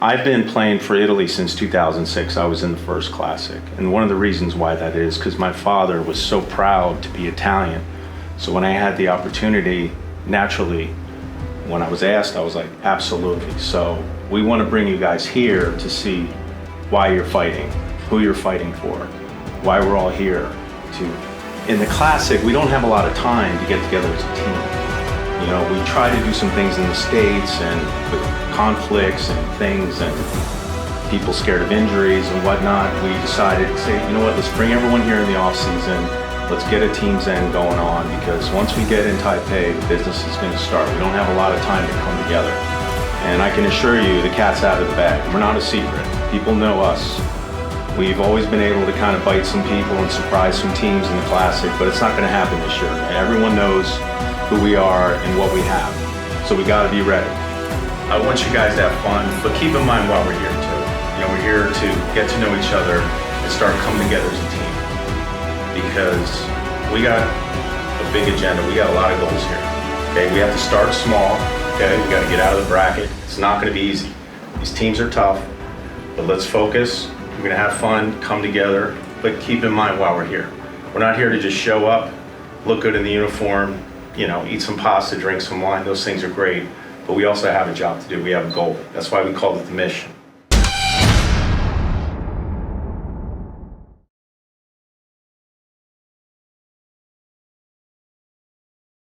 I've been playing for Italy since 2006. I was in the first Classic. And one of the reasons why that is because my father was so proud to be Italian. So when I had the opportunity, naturally, when I was asked, I was like, absolutely. So we want to bring you guys here to see why you're fighting, who you're fighting for, why we're all here. In the Classic, we don't have a lot of time to get together as a team. You know, we try to do some things in the States and with conflicts and things and people scared of injuries and whatnot. We decided to say, you know what, let's bring everyone here in the off season. Let's get a team's end going on, because once we get in Taipei, the business is going to start. We don't have a lot of time to come together. And I can assure you, the cat's out of the bag. We're not a secret. People know us. We've always been able to kind of bite some people and surprise some teams in the Classic, but it's not going to happen this year. Everyone knows who we are and what we have. So we got to be ready. I want you guys to have fun, but keep in mind why we're here too. You know, we're here to get to know each other and start coming together as a team. Because we got a big agenda. We got a lot of goals here. Okay, we have to start small. Okay, we got to get out of the bracket. It's not going to be easy. These teams are tough, but let's focus. We're going to have fun, come together, but keep in mind why we're here. We're not here to just show up, look good in the uniform, you know, eat some pasta, drink some wine. Those things are great, but we also have a job to do. We have a goal. That's why we called it the mission.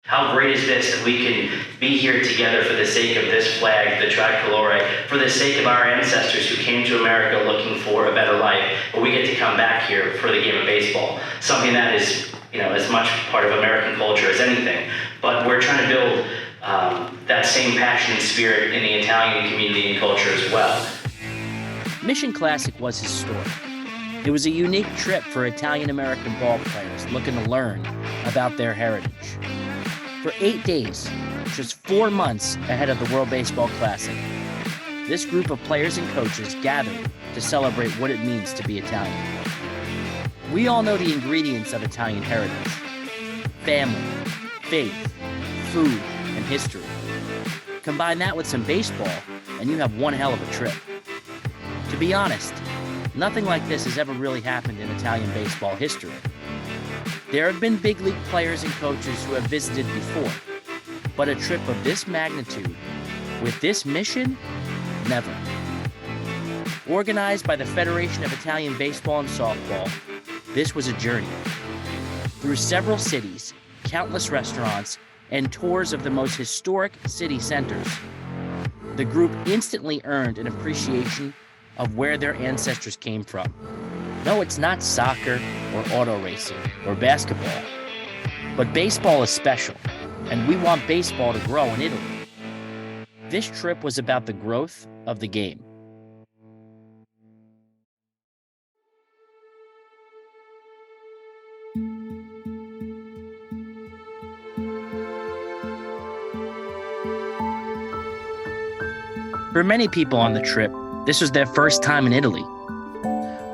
How great is this that we can be here together for the sake of this flag, the tricolore, for the sake of our ancestors who came to America looking for a better life, but we get to come back here for the game of baseball, something that is, you know, as much part of American culture as anything. But we're trying to build that same passion and spirit in the Italian community and culture as well. Mission Classic was historic. It was a unique trip for Italian-American ball players looking to learn about their heritage. For 8 days, just 4 months ahead of the World Baseball Classic, this group of players and coaches gathered to celebrate what it means to be Italian. We all know the ingredients of Italian heritage: family, faith, food, and history. Combine that with some baseball, and you have one hell of a trip. To be honest, nothing like this has ever really happened in Italian baseball history. There have been big league players and coaches who have visited before, but a trip of this magnitude, with this mission, never. Organized by the Federation of Italian Baseball and Softball, this was a journey. Through several cities, countless restaurants, and tours of the most historic city centers, the group instantly earned an appreciation of where their ancestors came from. No, it's not soccer or auto racing or basketball, but baseball is special, and we want baseball to grow in Italy. This trip was about the growth of the game. For many people on the trip, this was their first time in Italy.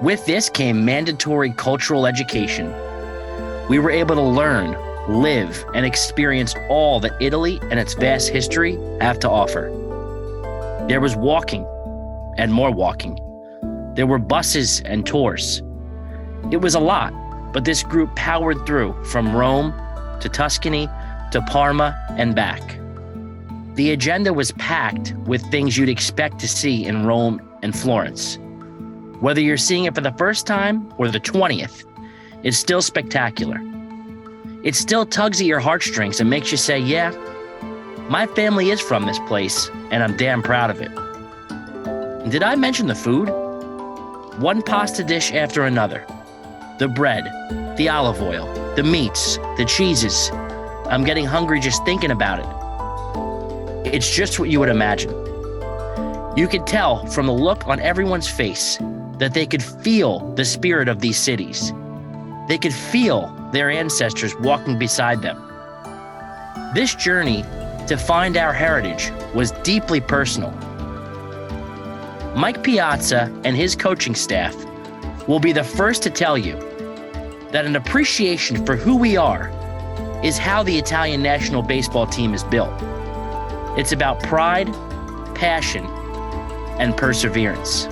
With this came mandatory cultural education. We were able to learn, live, and experience all that Italy and its vast history have to offer. There was walking and more walking. There were buses and tours. It was a lot, but this group powered through from Rome to Tuscany to Parma and back. The agenda was packed with things you'd expect to see in Rome and Florence. Whether you're seeing it for the first time or the 20th, it's still spectacular. It still tugs at your heartstrings and makes you say, yeah, my family is from this place, and I'm damn proud of it. And did I mention the food? One pasta dish after another. The bread, the olive oil, the meats, the cheeses. I'm getting hungry just thinking about it. It's just what you would imagine. You could tell from the look on everyone's face that they could feel the spirit of these cities. They could feel their ancestors walking beside them. This journey to find our heritage was deeply personal. Mike Piazza and his coaching staff will be the first to tell you that an appreciation for who we are is how the Italian national baseball team is built. It's about pride, passion, and perseverance.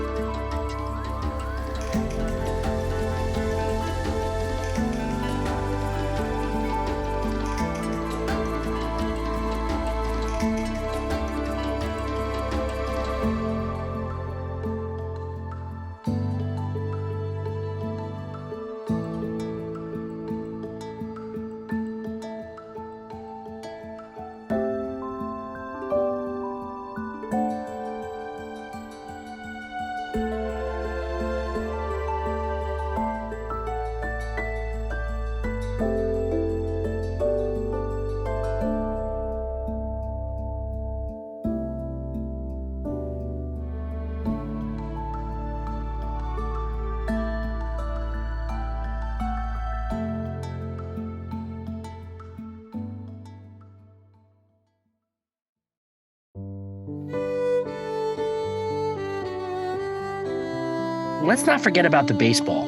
Let's not forget about the baseball.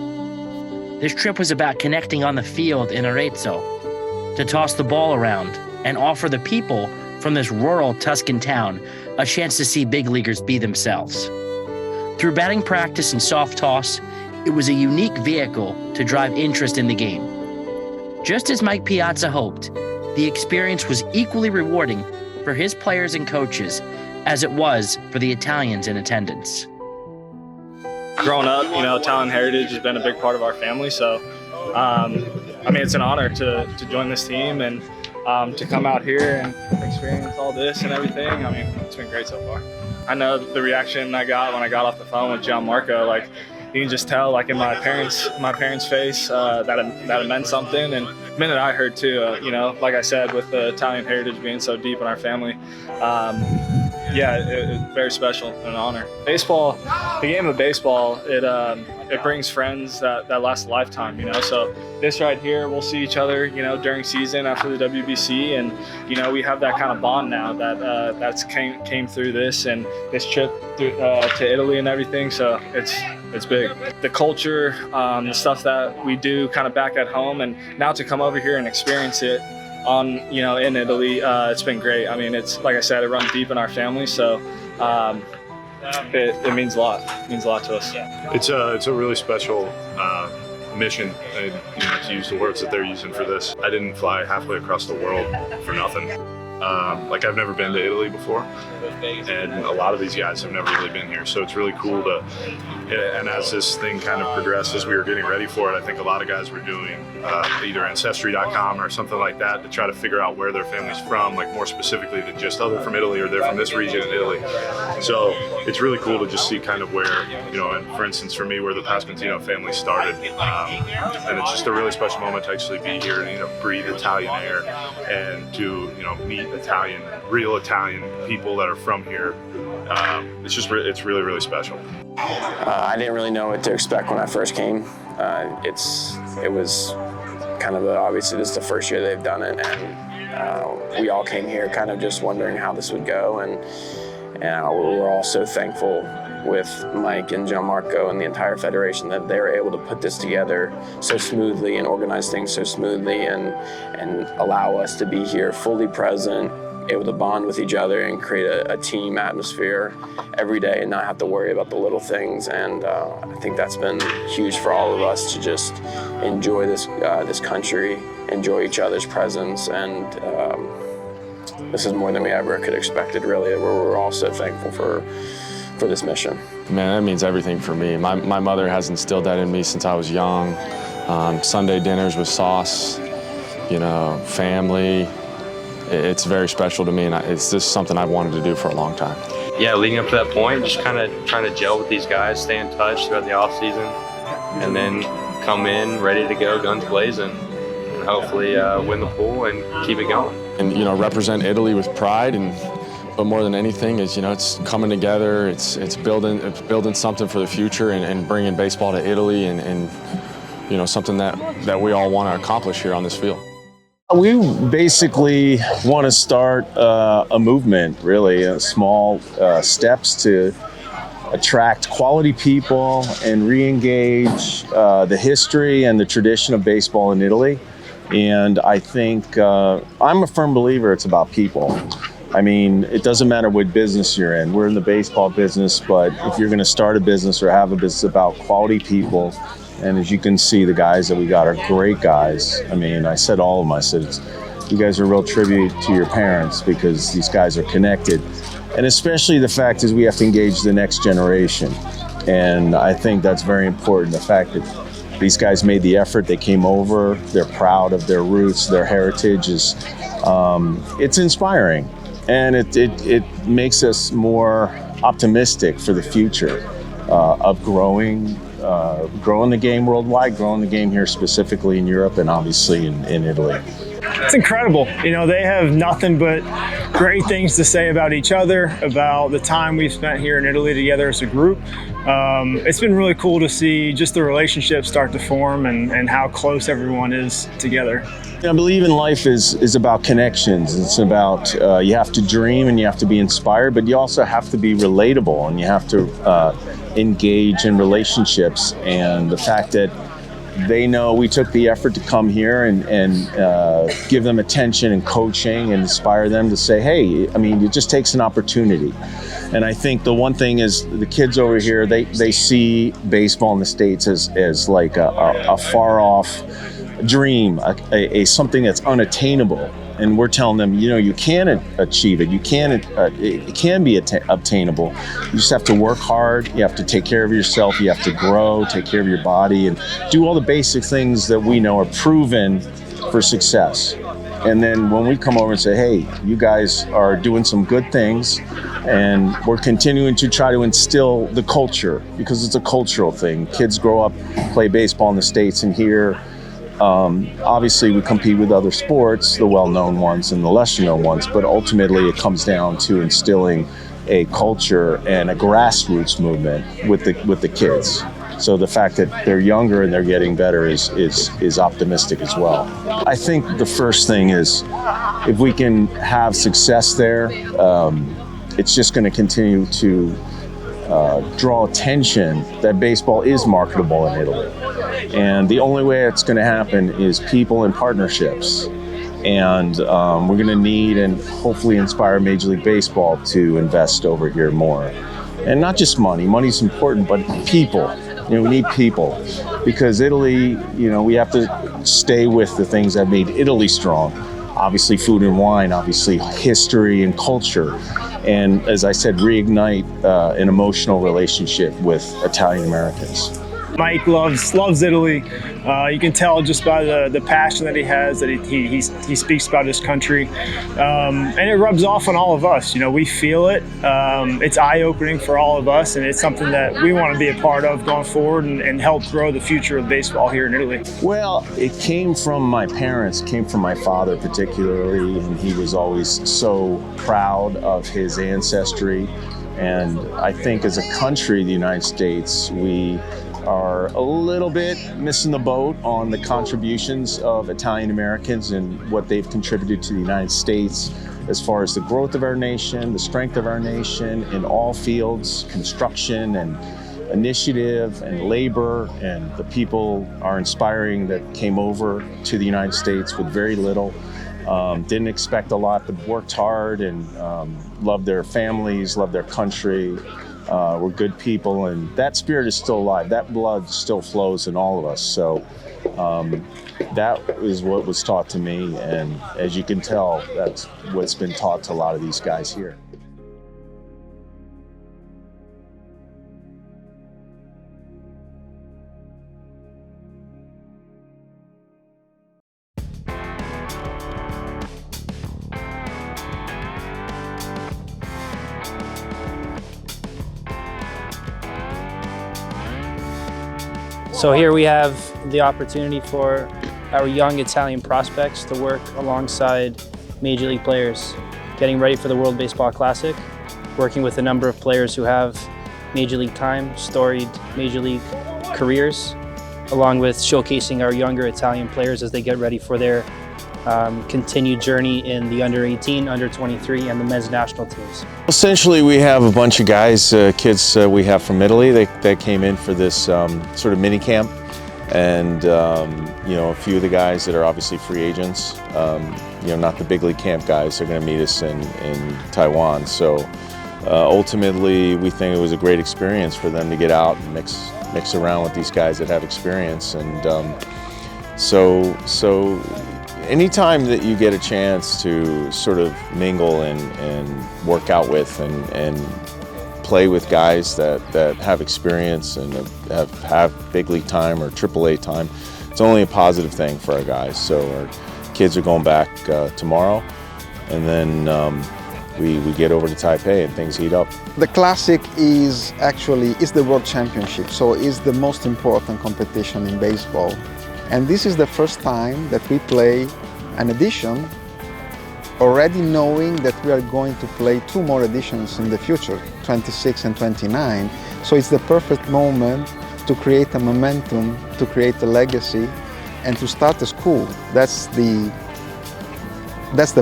This trip was about connecting on the field in Arezzo, to toss the ball around and offer the people from this rural Tuscan town a chance to see big leaguers be themselves. Through batting practice and soft toss, it was a unique vehicle to drive interest in the game. Just as Mike Piazza hoped, the experience was equally rewarding for his players and coaches as it was for the Italians in attendance. Growing up, Italian heritage has been a big part of our family. So, it's an honor to join this team and to come out here and experience all this and everything. It's been great so far. I know the reaction I got when I got off the phone with Gianmarco. You can just tell, in my parents' face, that it meant something. And the minute I heard too, like I said, with the Italian heritage being so deep in our family, it's very special and an honor. Baseball, the game of baseball, it brings friends that last a lifetime, So this right here, we'll see each other, during season after the WBC, and we have that kind of bond now that's came through this and this trip to Italy and everything. So it's big. The culture, the stuff that we do kind of back at home, and now to come over here and experience it in Italy, it's been great. It's like I said, it runs deep in our family, so it means a lot. It means a lot to us. It's a really special mission, and to use the words that they're using for this. I didn't fly halfway across the world for nothing. I've never been to Italy before, and a lot of these guys have never really been here, so it's really cool to, and as this thing kind of progressed, as we were getting ready for it, I think a lot of guys were doing either Ancestry.com or something like that to try to figure out where their family's from, more specifically than just, oh, they're from Italy or they're from this region in Italy. So it's really cool to just see kind of where, and for instance, for me, where the Pasquantino family started. And it's just a really special moment to actually be here and, breathe Italian air and to, meet real Italian people that are from here. It's really, really special. I didn't really know what to expect when I first came. It was kind of obviously this is the first year they've done it, and we all came here kind of just wondering how this would go, and we're all so thankful with Mike and Gianmarco and the entire federation that they were able to put this together so smoothly and organize things so smoothly and allow us to be here fully present, able to bond with each other and create a team atmosphere every day and not have to worry about the little things. And I think that's been huge for all of us to just enjoy this country, enjoy each other's presence, and this is more than we ever could expected, really. We're all so thankful for this mission. Man, that means everything for me. My mother has instilled that in me since I was young. Sunday dinners with sauce, family. It's very special to me, and it's just something I've wanted to do for a long time. Yeah, leading up to that point, just kind of trying to gel with these guys, stay in touch throughout the off season, and then come in ready to go, guns blazing, and hopefully win the pool and keep it going. And represent Italy with pride, but more than anything is it's coming together. It's building something for the future and bringing baseball to Italy and something that we all want to accomplish here on this field. We basically want to start a movement, really, small steps to attract quality people and re-engage the history and the tradition of baseball in Italy. And I think I'm a firm believer it's about people. I mean, it doesn't matter what business you're in. We're in the baseball business, but if you're going to start a business or have a business about quality people, and as you can see, the guys that we got are great guys. I mean, I said all of them. I said, you guys are a real tribute to your parents because these guys are connected. And especially the fact is we have to engage the next generation. And I think that's very important, the fact that these guys made the effort, they came over, they're proud of their roots, their heritage is, it's inspiring. And it makes us more optimistic for the future of growing the game worldwide, growing the game here specifically in Europe and obviously in Italy. It's incredible. You know, they have nothing but great things to say about each other, about the time we've spent here in Italy together as a group. It's been really cool to see just the relationships start to form and how close everyone is together. I believe in life is about connections. It's about you have to dream and you have to be inspired, but you also have to be relatable and you have to engage in relationships. And the fact that they know we took the effort to come here and give them attention and coaching and inspire them to say, hey, I mean, it just takes an opportunity. And I think the one thing is the kids over here, they see baseball in the States as like a far off dream, a something that's unattainable. And we're telling them, you know, you can achieve it. It can be obtainable. You just have to work hard. You have to take care of yourself. You have to grow, take care of your body, and do all the basic things that we know are proven for success. And then when we come over and say, hey, you guys are doing some good things, and we're continuing to try to instill the culture, because it's a cultural thing. Kids grow up, play baseball in the States, and here, obviously we compete with other sports, the well-known ones and the lesser-known ones, but ultimately it comes down to instilling a culture and a grassroots movement with the kids. So the fact that they're younger and they're getting better is optimistic as well. I think the first thing is if we can have success there, it's just going to continue to draw attention that baseball is marketable in Italy. And the only way it's going to happen is people and partnerships. And we're going to need and hopefully inspire Major League Baseball to invest over here more. And not just money. Money's important, but people. You know, we need people. Because Italy, you know, we have to stay with the things that made Italy strong. Obviously food and wine, obviously history and culture. And as I said, reignite an emotional relationship with Italian Americans. Mike loves Italy. You can tell just by the passion that he has, that he speaks about his country, and it rubs off on all of us. You know, we feel it. It's eye-opening for all of us, and it's something that we want to be a part of going forward and help grow the future of baseball here in Italy. Well, it came from my parents, came from my father particularly, and he was always so proud of his ancestry. And I think as a country, the United States, we are a little bit missing the boat on the contributions of Italian Americans and what they've contributed to the United States as far as the growth of our nation, the strength of our nation in all fields, construction and initiative and labor, and the people are inspiring that came over to the United States with very little. Didn't expect a lot, but worked hard and loved their families, loved their country. We're good people, and that spirit is still alive. That blood still flows in all of us. So that is what was taught to me, and as you can tell, that's what's been taught to a lot of these guys here. So here we have the opportunity for our young Italian prospects to work alongside Major League players, getting ready for the World Baseball Classic, working with a number of players who have Major League time, storied Major League careers, along with showcasing our younger Italian players as they get ready for their continued journey in the under-18, under-23, and the men's national teams. Essentially, we have a bunch of guys, kids we have from Italy that came in for this sort of mini camp. and a few of the guys that are obviously free agents. Not the big league camp guys. They're going to meet us in Taiwan. So ultimately, we think it was a great experience for them to get out and mix around with these guys that have experience. And so anytime that you get a chance to sort of mingle and work out with and play with guys that have experience and have big league time or AAA time, it's only a positive thing for our guys. So our kids are going back tomorrow, and then we get over to Taipei and things heat up. The Classic is the World Championship, so it's the most important competition in baseball. And this is the first time that we play an edition, already knowing that we are going to play 2 more editions in the future, 26 and 29. So it's the perfect moment to create a momentum, to create a legacy, and to start a school. That's the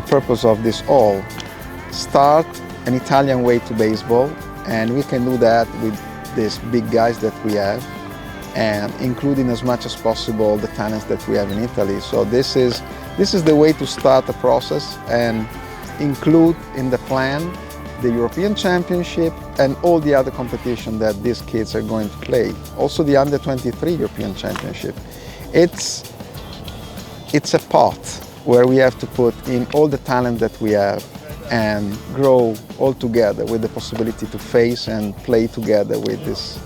purpose of this all. Start an Italian way to baseball, and we can do that with these big guys that we have, and including as much as possible the talents that we have in Italy. So this is the way to start the process and include in the plan the European Championship and all the other competition that these kids are going to play. Also the Under-23 European Championship. It's a pot where we have to put in all the talent that we have and grow all together with the possibility to face and play together with this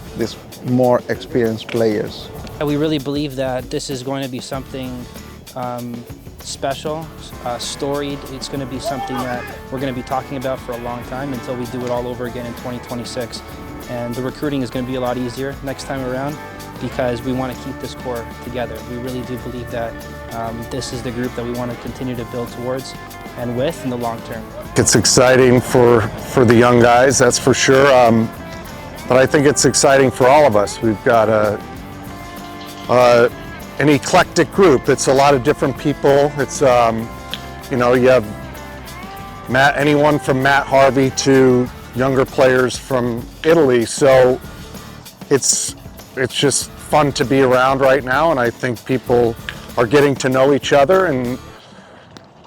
more experienced players. We really believe that this is going to be something special, storied. It's going to be something that we're going to be talking about for a long time until we do it all over again in 2026. And the recruiting is going to be a lot easier next time around because we want to keep this core together. We really do believe that this is the group that we want to continue to build towards and with in the long term. It's exciting for the young guys, that's for sure. But I think it's exciting for all of us. We've got an eclectic group. It's a lot of different people. It's you have anyone from Matt Harvey to younger players from Italy. So it's just fun to be around right now, and I think people are getting to know each other and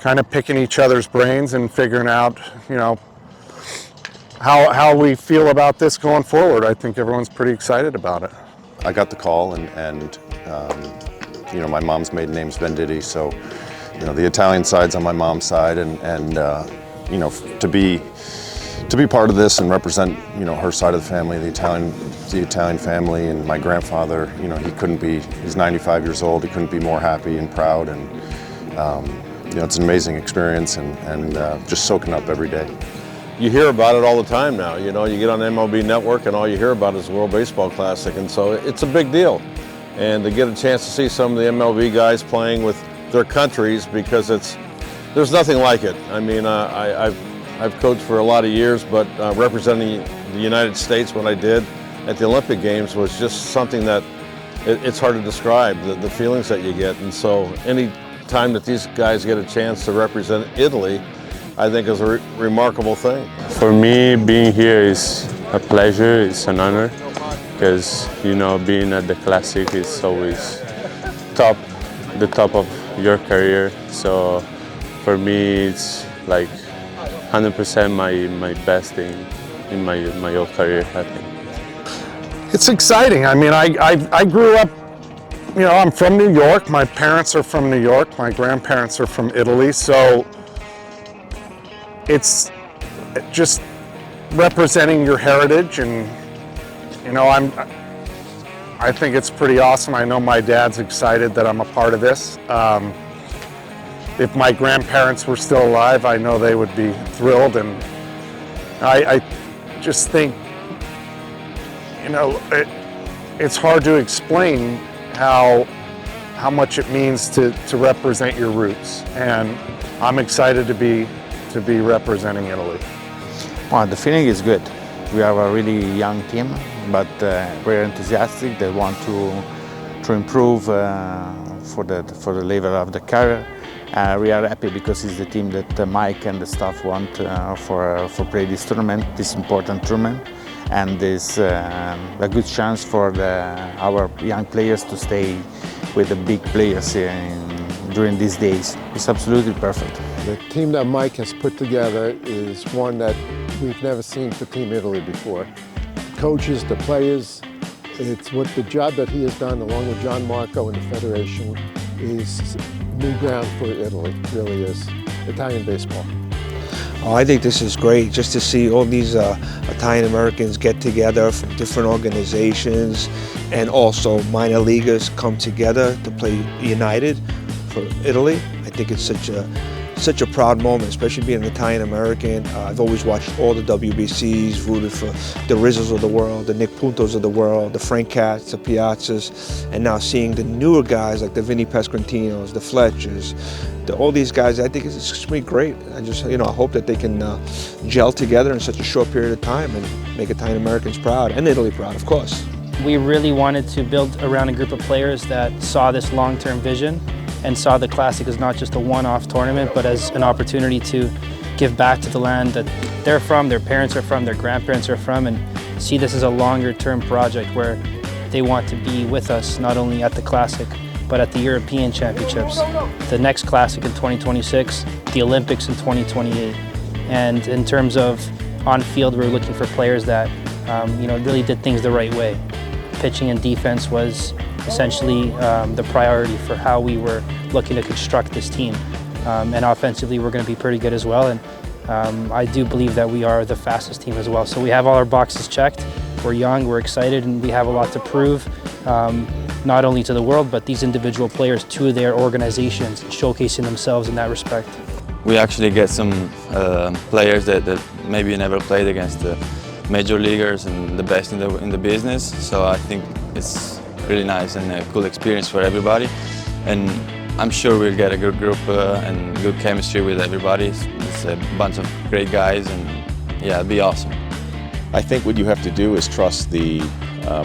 kind of picking each other's brains and figuring out, how we feel about this going forward. I think everyone's pretty excited about it. I got the call, and my mom's maiden name's Venditti, so the Italian side's on my mom's side, and to be part of this and represent her side of the family, the Italian family, and my grandfather, he's 95 years old, he couldn't be more happy and proud, and it's an amazing experience, and just soaking up every day. You hear about it all the time now. You get on MLB Network and all you hear about is the World Baseball Classic, and so it's a big deal. And to get a chance to see some of the MLB guys playing with their countries, because there's nothing like it. I mean, I've coached for a lot of years, but representing the United States when I did at the Olympic Games was just something that it's hard to describe, the feelings that you get. And so any time that these guys get a chance to represent Italy, I think is a remarkable thing. For me, being here is a pleasure, it's an honor, because being at the Classic is always the top of your career. So for me, it's like 100% my best in my whole career, I think. It's exciting. I mean, I grew up, I'm from New York. My parents are from New York. My grandparents are from Italy. So it's just representing your heritage, and I think it's pretty awesome. I know my dad's excited that I'm a part of this. If my grandparents were still alive, I know they would be thrilled, and I just think, it's hard to explain how much it means to represent your roots, and I'm excited to be representing Italy. Well, the feeling is good. We have a really young team, but very enthusiastic. They want to improve for the level of the career, We are happy because it's the team that Mike and the staff want for play this tournament, this important tournament, and there's a good chance for our young players to stay with the big players during these days. It's absolutely perfect. The team that Mike has put together is one that we've never seen for Team Italy before. The coaches, the players, it's what the job that he has done along with John Marco and the Federation is new ground for Italy, really is, Italian baseball. Oh, I think this is great, just to see all these Italian Americans get together from different organizations, and also minor leaguers come together to play united for Italy. I think it's such a proud moment, especially being an Italian American. I've always watched all the WBCs, rooted for the Rizzos of the world, the Nick Puntos of the world, the Frank Katz, the Piazzas, and now seeing the newer guys like the Vinny Pasquantinos, the Fletchers, all these guys. I think it's just gonna be great. I just, I hope that they can gel together in such a short period of time and make Italian Americans proud, and Italy proud, of course. We really wanted to build around a group of players that saw this long-term vision and saw the Classic as not just a one-off tournament, but as an opportunity to give back to the land that they're from, their parents are from, their grandparents are from, and see this as a longer-term project where they want to be with us, not only at the Classic, but at the European Championships, the next Classic in 2026, the Olympics in 2028. And in terms of on-field, we're looking for players that really did things the right way. Pitching and defense was essentially the priority for how we were looking to construct this team. And offensively, we're going to be pretty good as well. And I do believe that we are the fastest team as well. So we have all our boxes checked. We're young, we're excited, and we have a lot to prove, not only to the world, but these individual players to their organizations, showcasing themselves in that respect. We actually get some players that maybe never played against the major leaguers and the best in the business. So I think it's really nice and a cool experience for everybody, and I'm sure we'll get a good group and good chemistry with everybody. It's a bunch of great guys, and yeah, it'll be awesome. I think what you have to do is trust the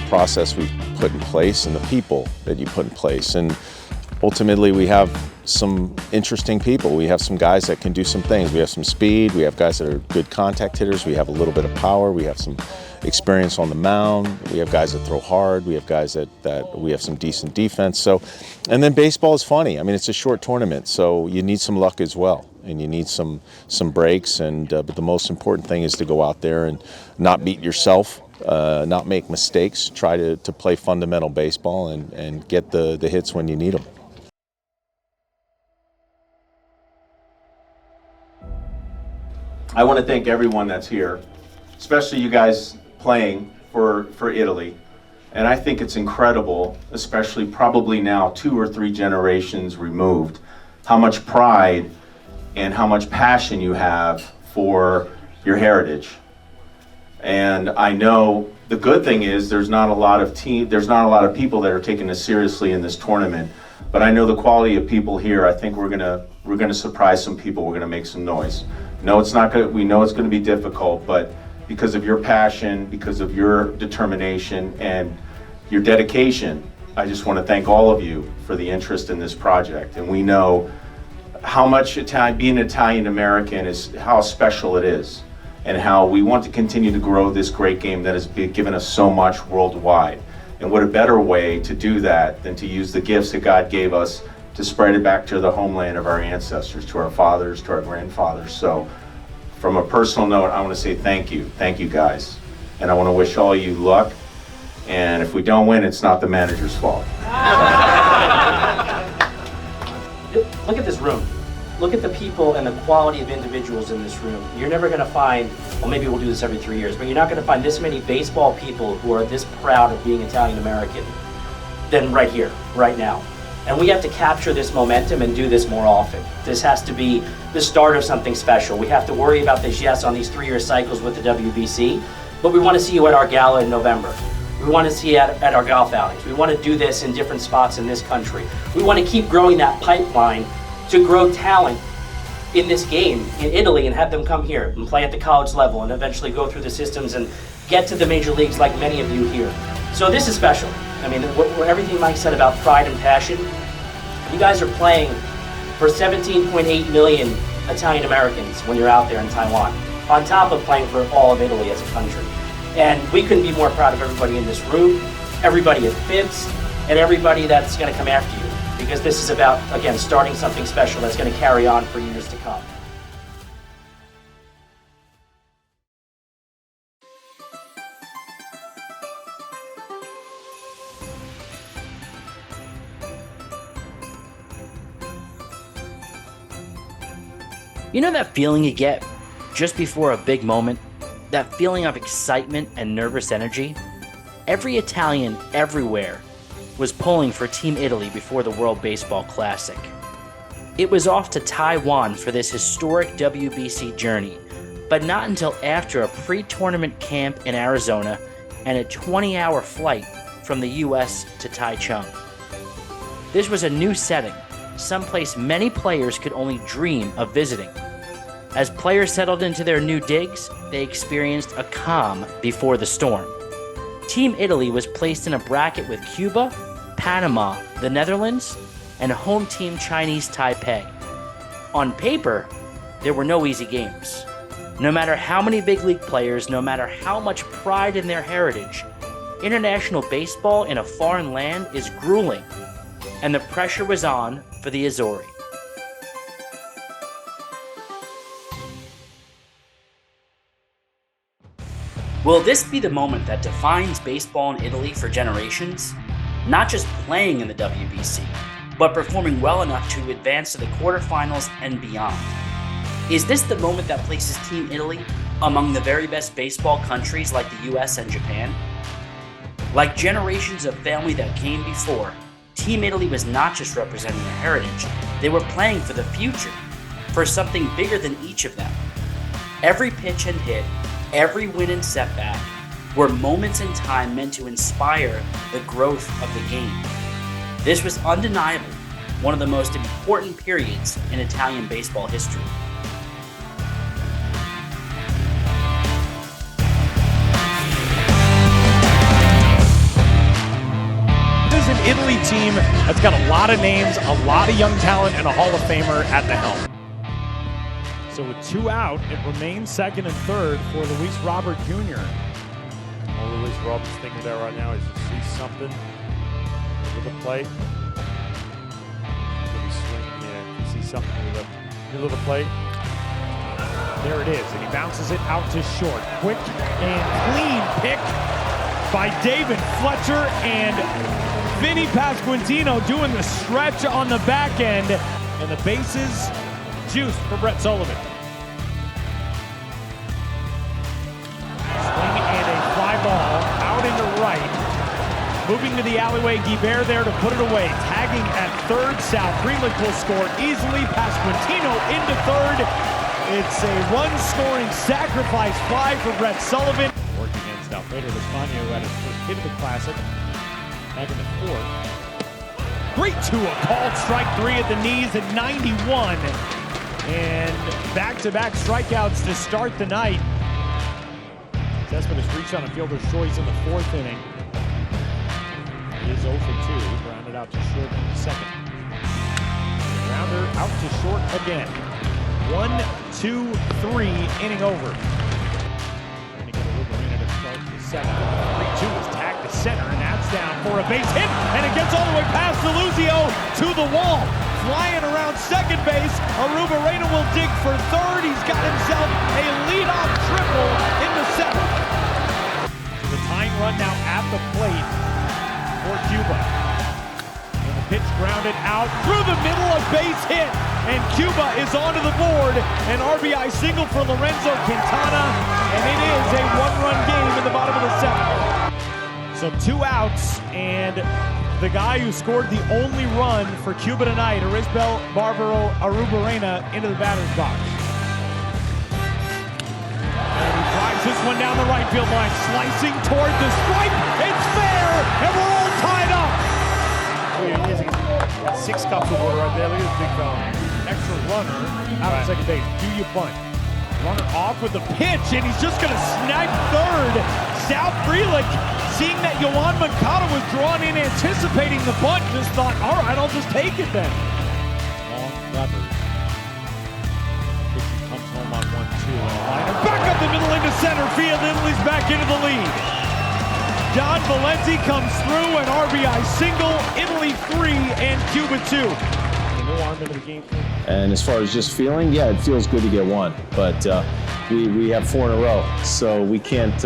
process we've put in place and the people that you put in place, and ultimately we have some interesting people. We have some guys that can do some things. We have some speed, we have guys that are good contact hitters, we have a little bit of power, we have some experience on the mound, we have guys that throw hard, we have guys that we have some decent defense. So, and then baseball is funny. I mean, it's a short tournament, so you need some luck as well, and you need some breaks, and but the most important thing is to go out there and not beat yourself, not make mistakes, try to play fundamental baseball and get the hits when you need them. I want to thank everyone that's here, especially you guys playing for Italy. And I think it's incredible, especially probably now 2 or 3 generations removed, how much pride and how much passion you have for your heritage. And I know the good thing is there's not a lot of people that are taking this seriously in this tournament. But I know the quality of people here. I think we're gonna surprise some people. We're gonna make some noise. No, it's not good. We know it's going to be difficult, but because of your passion, because of your determination and your dedication, I just want to thank all of you for the interest in this project. And we know how much being Italian American is, how special it is, and how we want to continue to grow this great game that has given us so much worldwide. And what a better way to do that than to use the gifts that God gave us to spread it back to the homeland of our ancestors, to our fathers, to our grandfathers. So from a personal note, I want to say thank you guys. And I want to wish all you luck. And if we don't win, it's not the manager's fault. Look at this room. Look at the people and the quality of individuals in this room. You're never going to find, well, maybe we'll do this every 3 years, but you're not going to find this many baseball people who are this proud of being Italian American than right here, right now. And we have to capture this momentum and do this more often. This has to be the start of something special. We have to worry about this, yes, on these 3-year cycles with the WBC, but we want to see you at our gala in November. We want to see you at our golf outings. We want to do this in different spots in this country. We want to keep growing that pipeline to grow talent in this game in Italy and have them come here and play at the college level and eventually go through the systems and get to the major leagues like many of you here. So this is special. I mean, everything Mike said about pride and passion, you guys are playing for 17.8 million Italian Americans when you're out there in Taiwan, on top of playing for all of Italy as a country. And we couldn't be more proud of everybody in this room, everybody at FIBS, and everybody that's going to come after you, because this is about, again, starting something special that's going to carry on for years to come. You know that feeling you get just before a big moment? That feeling of excitement and nervous energy? Every Italian everywhere was pulling for Team Italy before the World Baseball Classic. It was off to Taiwan for this historic WBC journey, but not until after a pre-tournament camp in Arizona and a 20-hour flight from the US to Taichung. This was a new setting, someplace many players could only dream of visiting. As players settled into their new digs, they experienced a calm before the storm. Team Italy was placed in a bracket with Cuba, Panama, the Netherlands, and home team Chinese Taipei. On paper, there were no easy games. No matter how many big league players, no matter how much pride in their heritage, international baseball in a foreign land is grueling, and the pressure was on for the Azzurri. Will this be the moment that defines baseball in Italy for generations? Not just playing in the WBC, but performing well enough to advance to the quarterfinals and beyond. Is this the moment that places Team Italy among the very best baseball countries like the US and Japan? Like generations of family that came before, Team Italy was not just representing their heritage, they were playing for the future, for something bigger than each of them. Every pitch and hit, every win and setback were moments in time meant to inspire the growth of the game. This was undeniably one of the most important periods in Italian baseball history. This is an Italy team that's got a lot of names, a lot of young talent, and a Hall of Famer at the helm. So with 2 out, it remains second and third for Luis Robert Jr. All Luis Robert's thinking about right now is to see something with the plate. Maybe swing, yeah, see something with the middle of the plate. There it is, and he bounces it out to short. Quick and clean pick by David Fletcher, and Vinny Pasquantino doing the stretch on the back end, and the bases juiced for Brett Sullivan. Swing and a fly ball out into right. Moving to the alleyway, Guibert there to put it away. Tagging at third, Sal Frelick will score easily. Pasquantino into third. It's a run-scoring sacrifice fly for Brett Sullivan. Working against Alfredo Despaño, who had his first hit of the Classic back in the fourth. Great Tua called strike three at the knees at 91. And back-to-back strikeouts to start the night. Cespedes reached on a fielder's choice in the fourth inning. He is 0 for 2, grounded out to short in the second. Grounder out to short again. 1, 2, 3, inning over. And he got a little minute to start the second. 3-2 is tagged to center, and that's down for a base hit, and it gets all the way past Deluzio to the wall. Flying around second base, Arrubarena will dig for third. He's got himself a leadoff triple in the seventh. So the tying run now at the plate for Cuba. And the pitch grounded out through the middle, a base hit, and Cuba is onto the board. An RBI single for Lorenzo Quintana, and it is a one-run game in the bottom of the seventh. So 2 outs, and the guy who scored the only run for Cuba tonight, Arisbel Barbaro Arrubarena, into the batter's box. And he drives this one down the right field line, slicing toward the stripe. It's fair, and we're all tied up. Got 6 cups of water right there. Look at this big fella. Extra runner out of second base. Do you bunt? Runner off with the pitch, and he's just going to snag third. Sal Frelick, seeing that Yohan Moncada was drawn in, anticipating the bunt, just thought, all right, I'll just take it then. Long Peppers. Dixon comes home on 1-2. Liner back up the middle into center field. Italy's back into the lead. Don Valenti comes through, an RBI single. Italy 3 and Cuba 2. No arm into the game. And as far as just feeling, yeah, it feels good to get one. But we have 4 in a row, so we can't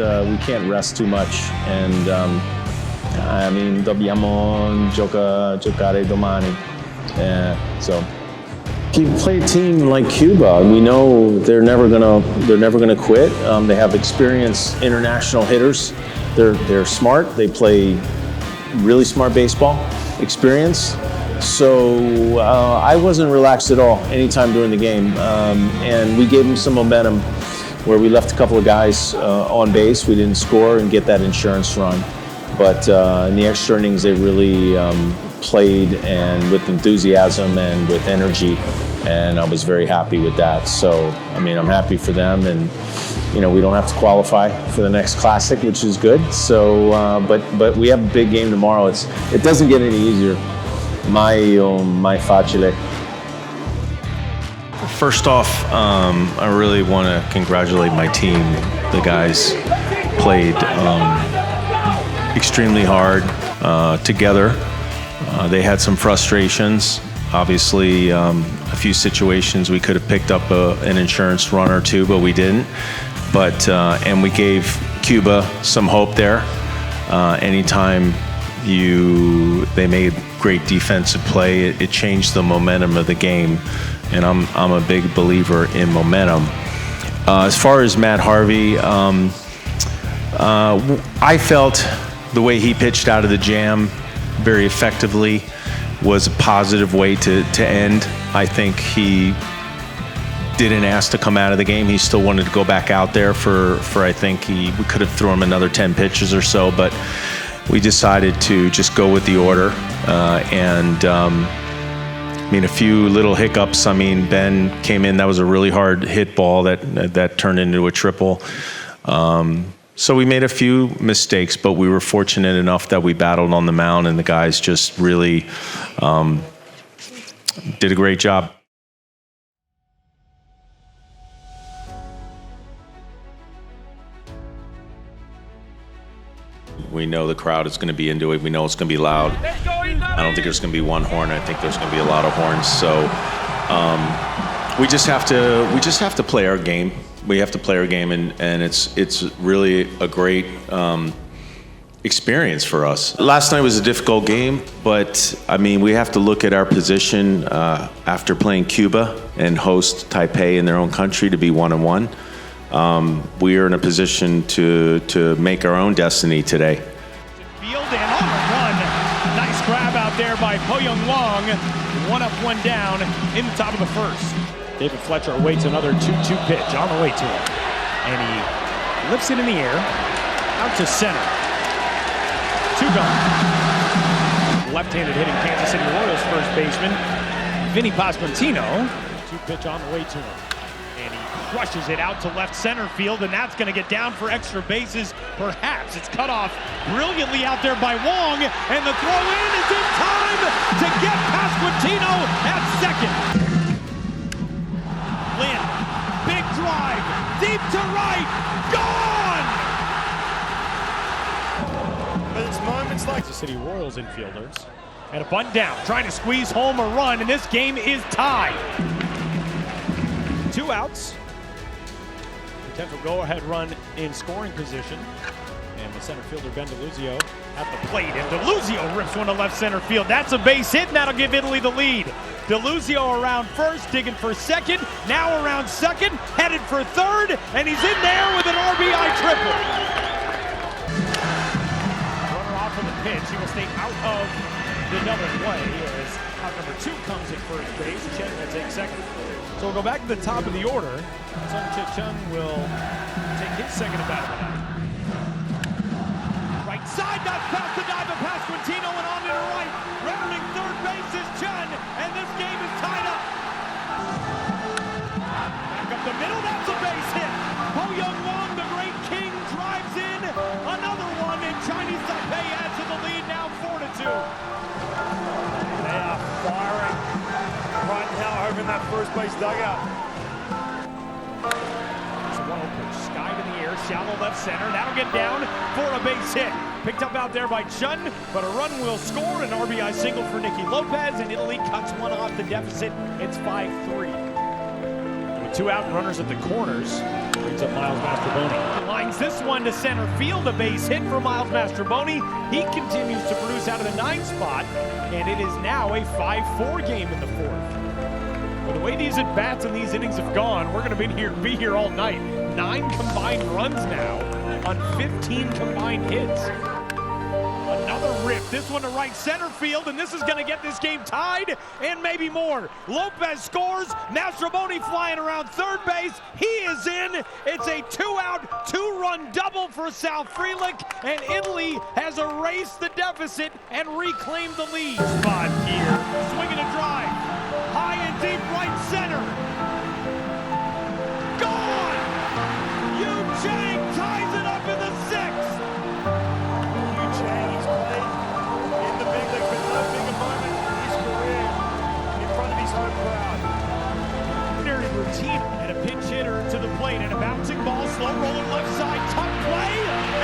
rest too much. And I mean, dobbiamo giocare domani. So you play a team like Cuba, we know they're never gonna quit. They have experienced international hitters. They're smart. They play really smart baseball. Experience. So I wasn't relaxed at all anytime during the game, and we gave them some momentum where we left a couple of guys on base. We didn't score and get that insurance run, but in the extra innings they really played and with enthusiasm and with energy, and I was very happy with that. So I mean, I'm happy for them, and you know, we don't have to qualify for the next Classic, which is good. So but we have a big game tomorrow. It doesn't get any easier. Mai facile. First off, I really want to congratulate my team. The guys played extremely hard together. They had some frustrations. Obviously, a few situations we could have picked up an insurance run or two, but we didn't. But and we gave Cuba some hope there. Anytime they made great defensive play, it changed the momentum of the game, and I'm a big believer in momentum. As far as Matt Harvey, I felt the way he pitched out of the jam very effectively was a positive way to end. I think he didn't ask to come out of the game. He still wanted to go back out there for I think we could have thrown him another 10 pitches or so, but we decided to just go with the order, and I mean, a few little hiccups. I mean, Ben came in, that was a really hard hit ball that turned into a triple. So we made a few mistakes, but we were fortunate enough that we battled on the mound, and the guys just really did a great job. We know the crowd is going to be into it. We know it's going to be loud. I don't think there's going to be one horn. I think there's going to be a lot of horns. So we just have to play our game. We have to play our game, and it's really a great experience for us. Last night was a difficult game, but I mean, we have to look at our position after playing Cuba and host Taipei in their own country to be 1-1. We are in a position to make our own destiny today. Field and on the run. Nice grab out there by Po Young Long. 1 up, 1 down in the top of the first. David Fletcher awaits another 2-2 pitch on the way to him. And he lifts it in the air. Out to center. 2 gone. Left-handed hitting Kansas City Royals first baseman Vinny Pasquantino. 2 pitch on the way to him. And he crushes it out to left center field, and that's going to get down for extra bases. Perhaps it's cut off brilliantly out there by Wong, and the throw in is in time to get Pasquantino at second. Lynn, big drive, deep to right, gone! But it's moments like the City Royals infielders, and a bunt down, trying to squeeze home a run, and this game is tied. 2 outs. Potential go-ahead run in scoring position. And the center fielder, Ben DeLuzio, at the plate. And DeLuzio rips one to left center field. That's a base hit, and that'll give Italy the lead. DeLuzio around first, digging for second. Now around second, headed for third. And he's in there with an RBI triple. Runner off of the pitch. He will stay out of the double play as out number 2 comes at first base. Chen will take second. So we'll go back to the top of the order. Sung Chit Chung will take his second at bat of the night. Right side, not past the dive of Pasquantino and on to the right. Rounding third base is Chun, and this game is tied up. Back up the middle, that's a base hit. Po Young Wong, the great king, drives in. Another one, and Chinese Taipei adds to the lead, now 4-2. They are firing right now. over in that first base dugout. It's a 1-0 pitch, skied in the air, shallow left center. That'll get down for a base hit. Picked up out there by Chun, but a run will score. An RBI single for Nicky Lopez, and Italy cuts one off the deficit. It's 5-3. With 2 out and runners at the corners, brings up Miles Mastrobuoni. Lines this one to center field, a base hit for Miles Mastrobuoni. He continues to produce out of the 9 spot, and it is now a 5-4 game in the 4th. Well, the way these at-bats and these innings have gone, we're going to be here all night. 9 combined runs now on 15 combined hits. Another rip, this one to right center field, and this is going to get this game tied and maybe more. Lopez scores, Mastrobuoni flying around third base. He is in. It's a 2-out, 2-run double for South Freelick, and Italy has erased the deficit and reclaimed the lead. Spot here, swinging a drive, high and deep right center. Gone! Yu Chang ties it up in the 6th. He's played in the big league for no bigger moment in his career in front of his home crowd. Ordinary routine and a pinch hitter to the plate and a bouncing ball, slow rolling left side, tough play,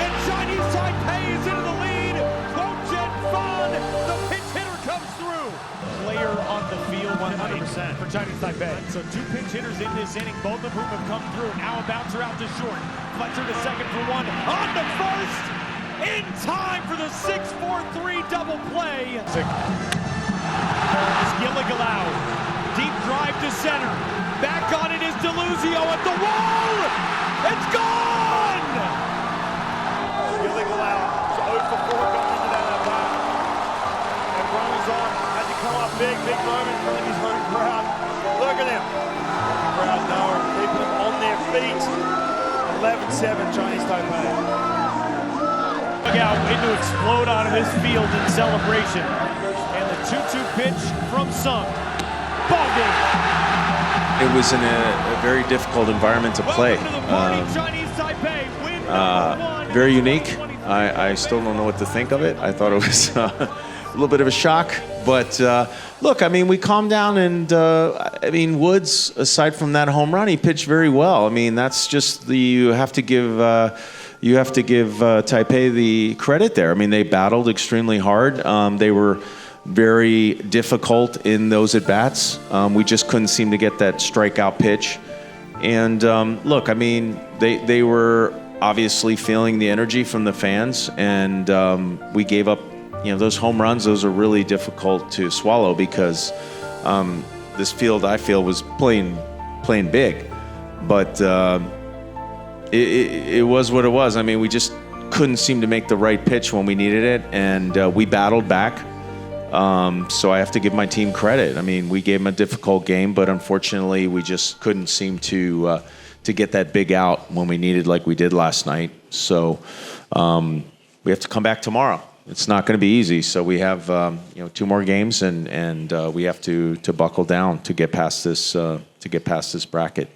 and Chinese Taipei is into the lead. Quochen Fan, the pinch hitter comes through. Player on the field 100% for Chinese Taipei. So 2 pinch hitters in this inning, both of whom have come through. Now a bouncer out to short. Fletcher to second for 1, on to first. In time for the 6-4-3 double play. Gilligalau, deep drive to center. Back on it is Deluzio at the wall. It's gone! Gilligalau is 0 for 4 going into that at-bat. And runners on, had to come up big moment in front of his home crowd. Look at him. The crowd know him, keeping them on their feet. 11-7 Chinese Taipei. Out waiting to explode out of this field in celebration. And the 2-2 pitch from Sung. Ball game. It was in a very difficult environment to play. Very unique. I still don't know what to think of it. I thought it was a little bit of a shock. But look, I mean, we calmed down, and I mean, Woods, aside from that home run, he pitched very well. I mean, that's just you have to give Taipei the credit there. I mean, they battled extremely hard. They were very difficult in those at-bats. We just couldn't seem to get that strikeout pitch. And look, I mean, they were obviously feeling the energy from the fans, and we gave up, those home runs. Those are really difficult to swallow because this field, I feel, was playing big. But it was what it was. I mean, we just couldn't seem to make the right pitch when we needed it, and we battled back. So I have to give my team credit. I mean, we gave them a difficult game, but unfortunately, we just couldn't seem to get that big out when we needed, like we did last night. So we have to come back tomorrow. It's not going to be easy. So we have 2 more games, and we have to buckle down to get past this bracket.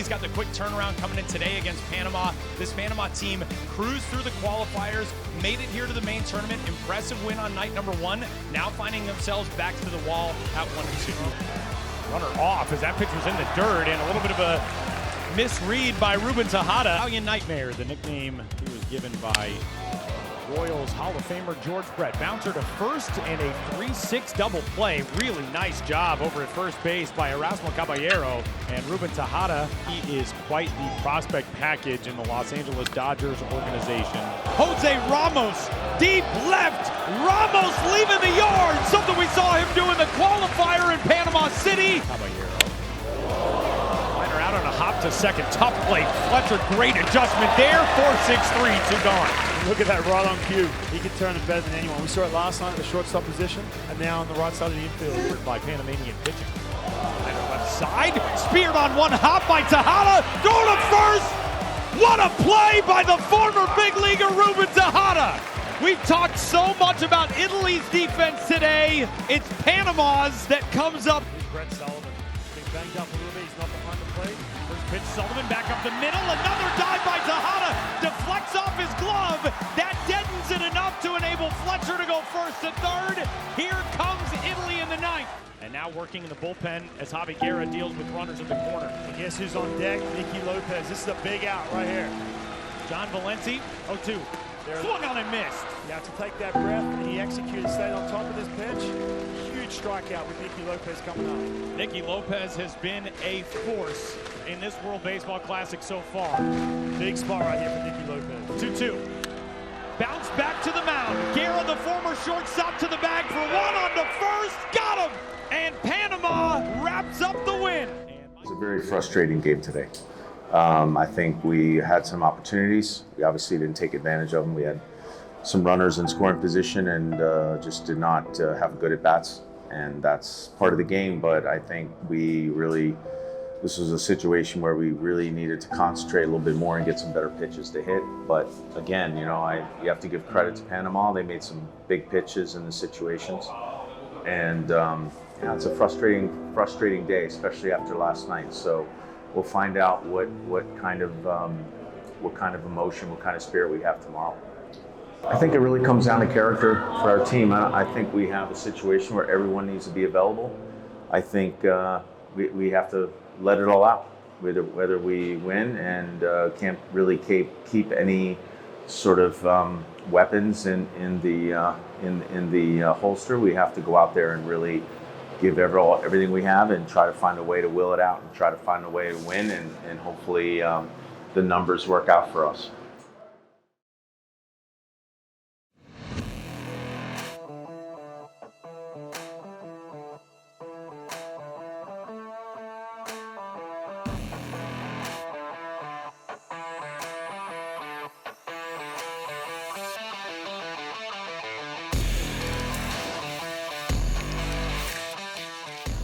Got the quick turnaround coming in today against Panama. This Panama team cruised through the qualifiers, made it here to the main tournament. Impressive win on night number 1. Now finding themselves back to the wall at 1-2. Runner off as that pitch was in the dirt, and a little bit of a misread by Ruben Tejada. Italian Nightmare, the nickname he was given by Royals Hall of Famer George Brett. Bouncer to first and a 3-6 double play. Really nice job over at first base by Erasmo Caballero. And Ruben Tejada, he is quite the prospect package in the Los Angeles Dodgers organization. Jose Ramos, deep left. Ramos leaving the yard. Something we saw him do in the qualifier in Panama City. Caballero. Liner out on a hop to second. Tough play. Fletcher, great adjustment there. 4-6-3, 2 gone. Look at that right on cue. He can turn it better than anyone. We saw it last night at the shortstop position, and now on the right side of the infield by Panamanian pitching. Liner left side. Speared on one hop by Tejada. Going to first. What a play by the former big leaguer Ruben Tejada. We've talked so much about Italy's defense today. It's Panama's that comes up. Brett Sullivan being banged up a little bit. He's not behind the plate. First pitch, Sullivan back up the middle. Another dive by Tejada. Deflects off his glove. That deadens it enough to enable Fletcher to go first to third. Here comes Italy in the ninth. And now working in the bullpen as Javi Guerra deals with runners at the corner. And guess who's on deck? Nicky Lopez. This is a big out right here. John Valenti, 0-2. Swung on and missed. You have to take that breath, and he executed, stayed on top of this pitch. Huge strikeout with Nicky Lopez coming up. Nicky Lopez has been a force in this World Baseball Classic so far. Big spot right here for Nicky Lopez. 2-2. Bounce back to the mound. Guerra, the former shortstop, to the bag for one on the first. Got him! And Panama wraps up the win. It's a very frustrating game today. I think we had some opportunities. We obviously didn't take advantage of them. We had some runners in scoring position and just did not have good at-bats. And that's part of the game, but I think this was a situation where we really needed to concentrate a little bit more and get some better pitches to hit. But again, you have to give credit to Panama. They made some big pitches in the situations. And it's a frustrating day, especially after last night. So we'll find out what kind of emotion, what kind of spirit we have tomorrow. I think it really comes down to character for our team. I think we have a situation where everyone needs to be available. I think we have to let it all out, whether we win and can't really keep any sort of weapons in the holster. We have to go out there and really give everything we have and try to find a way to will it out and try to find a way to win, and hopefully the numbers work out for us.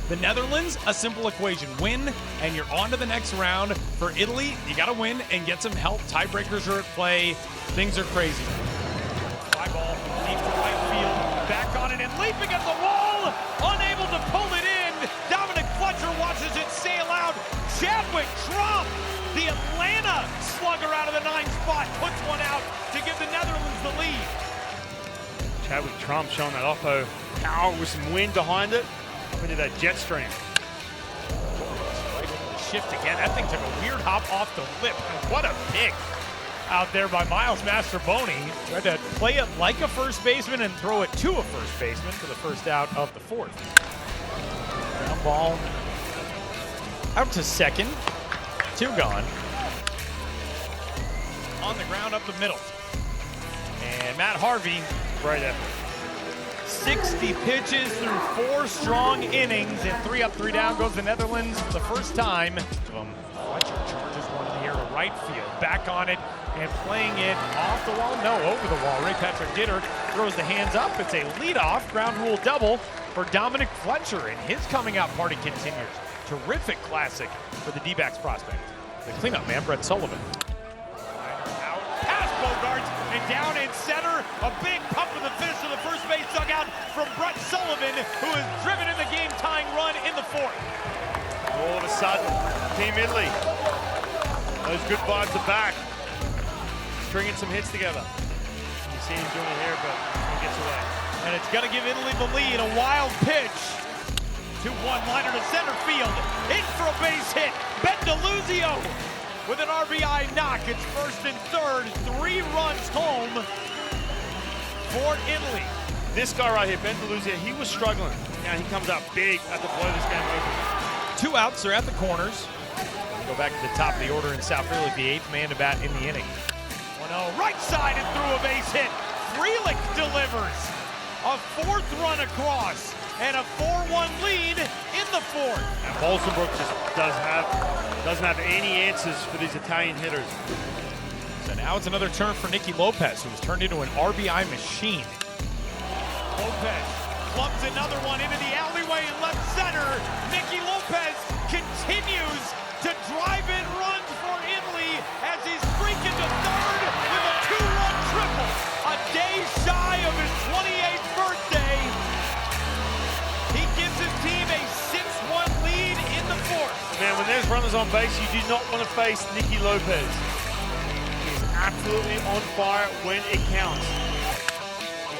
The Netherlands, a simple equation. Win, and you're on to the next round. For Italy, you got to win and get some help. Tiebreakers are at play. Things are crazy. Fly ball, deep to right field. Back on it and leaping at the wall. Unable to pull it in. Dominic Fletcher watches it sail out. Chadwick Trump, the Atlanta slugger out of the 9th spot, puts one out to give the Netherlands the lead. Chadwick Trump showing that oppo power with some wind behind it. Up into that jet stream. Right into the shift again. That thing took a weird hop off the lip. And what a pick out there by Miles Mastroboni. Tried to play it like a first baseman and throw it to a first baseman for the first out of the 4th. Ground ball out to second. 2 gone. On the ground up the middle. And Matt Harvey, right effort. 60 pitches through 4 strong innings, and 3 up, 3 down goes the Netherlands the first time. Fletcher charges one in the air to right field. Back on it and playing it off the wall. No, over the wall. Ray Patrick Ditter throws the hands up. It's a leadoff ground rule double for Dominic Fletcher, and his coming out party continues. Terrific classic for the D-backs prospect. The cleanup man, Brett Sullivan. Out past Bogarts and down in center. A big pump of the fist to the first base dugout from Brett Sullivan, who has driven in the game-tying run in the 4th. All of a sudden, Team Italy, those good vibes are back. Stringing some hits together. You see him doing it here, but he gets away. And it's going to give Italy the lead. A wild pitch. 2-1 liner to center field. In for a base hit. Ben DeLuzio with an RBI knock. It's first and third. 3 runs home for Italy. This guy right here, Ben DeLuzio, he was struggling. Now he comes out big at the blow this game open. 2 outs, they're at the corners. Go back to the top of the order in South Frelick, the 8th man to bat in the inning. 1-0, right side and through a base hit. Frelick delivers a 4th run across and a 4-1 lead in the 4th. And Bolsenbrook just doesn't have any answers for these Italian hitters. So now it's another turn for Nicky Lopez, who has turned into an RBI machine. Lopez clubs another one into the alleyway in left center. Nicky Lopez continues to drive in runs for Italy as he's streaking to third with a 2-run triple. A day shy of his 28th birthday. He gives his team a 6-1 lead in the fourth. Man, when there's runners on base, you do not want to face Nicky Lopez. He's absolutely on fire when it counts.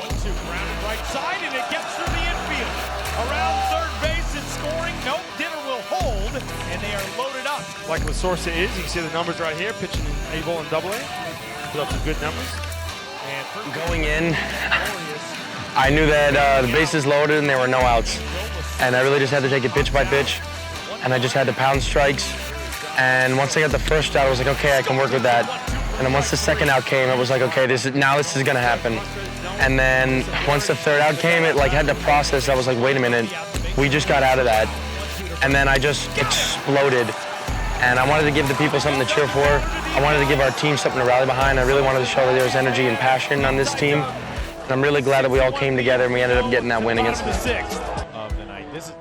1-2, grounded right side, and it gets through the infield. Around third base and scoring. Nope, Dinner will hold, and they are loaded up. Like Lasorsa is, you can see the numbers right here, pitching in A-ball and double A. Put up some good numbers. And going in, I knew that the bases loaded and there were no outs. And I really just had to take it pitch by pitch. And I just had to pound strikes. And once I got the first out, I was like, okay, I can work with that. And then once the second out came, it was like, okay, this is gonna happen. And then once the third out came, it like had to process. I was like, wait a minute, we just got out of that. And then I just exploded. And I wanted to give the people something to cheer for. I wanted to give our team something to rally behind. I really wanted to show that there was energy and passion on this team. And I'm really glad that we all came together and we ended up getting that win against them. The sixth of the night. This is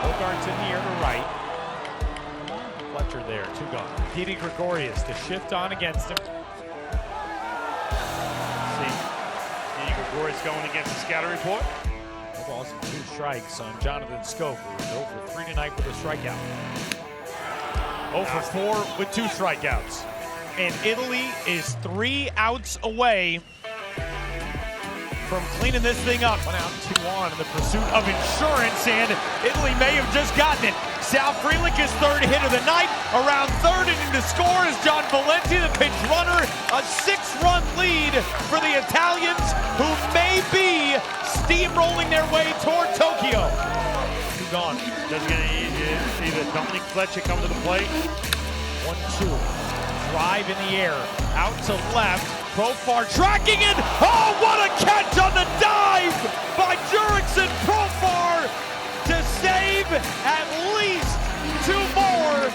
Bogart's in the air to right. Fletcher there, 2 gone. Petey Gregorius to shift on against him. See, Petey Gregorius going against the scatter report. No balls and 2 strikes on Jonathan Scope, who was 0 for 3 tonight with a strikeout. 0 for 4 with 2 strikeouts. And Italy is 3 outs away from cleaning this thing up. 1 out, 2 on in the pursuit of insurance, and Italy may have just gotten it. Sal Frelick is 3rd hit of the night. Around 3rd inning to score is John Valenti, the pinch runner. A 6-run lead for the Italians, who may be steamrolling their way toward Tokyo. 2 gone. Doesn't get any easier. Either Dominic Fletcher coming to the plate. 1-2. Drive in the air. Out to left. Profar tracking it. Oh, what a catch on the dive by Jurickson Profar to save at least 2 more.